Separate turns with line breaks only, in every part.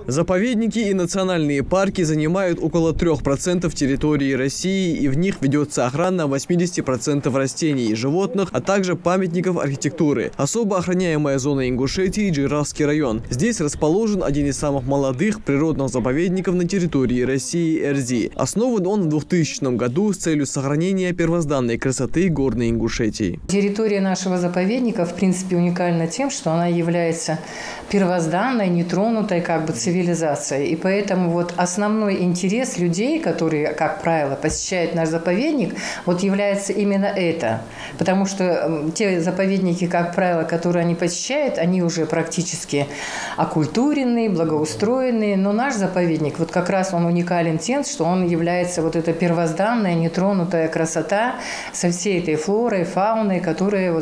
Заповедники и национальные парки занимают около 3% территории России, и в них ведется охрана 80% растений и животных, а также памятников архитектуры. Особо охраняемая зона Ингушетии – Джирасский район. Здесь расположен один из самых молодых природных заповедников на территории России – Эрзи. Основан он в 2000 году с целью сохранения первозданной красоты Горной Ингушетии.
Территория нашего заповедника, в принципе, уникальна тем, что она является первозданной, нетронутой цивилизацией. И поэтому вот основной интерес людей, которые, как правило, посещают наш заповедник, вот является именно это. Потому что те заповедники, как правило, которые они посещают, они уже практически окультуренные, благоустроенные. Но наш заповедник, вот как раз он уникален тем, что он является вот эта первозданная, нетронутая красота со всей этой флорой, фауной, которая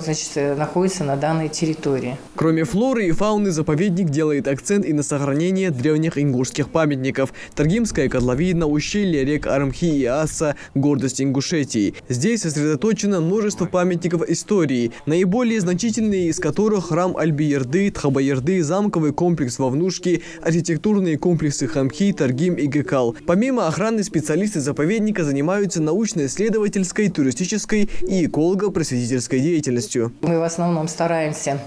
находится на данной территории.
Кроме флоры и фауны, заповедник делает акцент и на сохранение древних ингушских памятников. Таргимская котловина, ущелье рек Армхи и Аса – гордость Ингушетии. Здесь сосредоточено множество памятников истории, наиболее значительные из которых храм Альби-Ерды, Тхаба-Ерды, замковый комплекс Вовнушки, архитектурные комплексы Хамхи, Таргим и Гекал. Помимо охраны, специалисты заповедника занимаются научно-исследовательской, туристической и эколого-просветительской деятельностью.
Мы в основном стараемся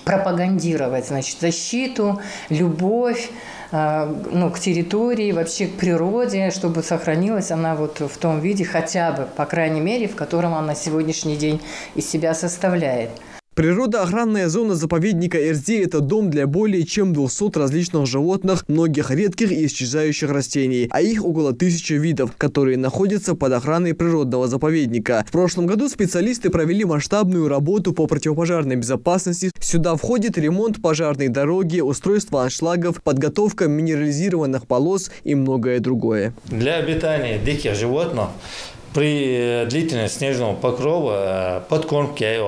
пропагандировать, защиту, любовь к территории, вообще к природе, чтобы сохранилась она вот в том виде, хотя бы, по крайней мере, в котором она на сегодняшний день из себя составляет.
Природоохранная зона заповедника Эрзи – это дом для более чем 200 различных животных, многих редких и исчезающих растений, а их около 1000 видов, которые находятся под охраной природного заповедника. В прошлом году специалисты провели масштабную работу по противопожарной безопасности. Сюда входит ремонт пожарной дороги, устройство аншлагов, подготовка минерализированных полос и многое другое.
Для обитания диких животных при длительности снежного покрова подкормки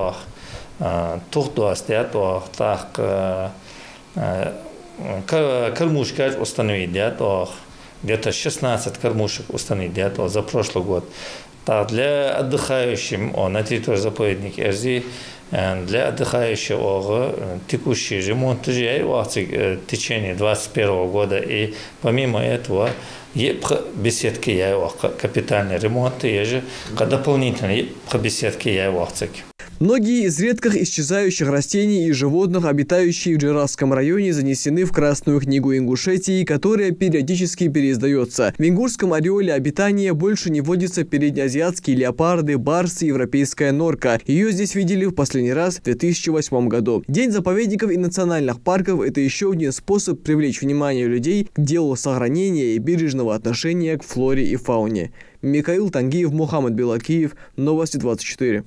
кормушка установить, где-то 16 кормушек установить за прошлый год. Для отдыхающих на территории заповедника Эрзи, для отдыхающих текущий ремонт в течение 2021 года. И помимо этого беседки капитальный ремонт, и дополнительные беседки.
Многие из редких исчезающих растений и животных, обитающие в Джирасском районе, занесены в Красную книгу Ингушетии, которая периодически переиздается. В ингушском ореоле обитания больше не водятся переднеазиатские леопарды, барсы, европейская норка. Ее здесь видели в последний раз в 2008 году. День заповедников и национальных парков – это еще один способ привлечь внимание людей к делу сохранения и бережного отношения к флоре и фауне. Михаил Тангиев, Мухаммад Белакиев, Новости 24.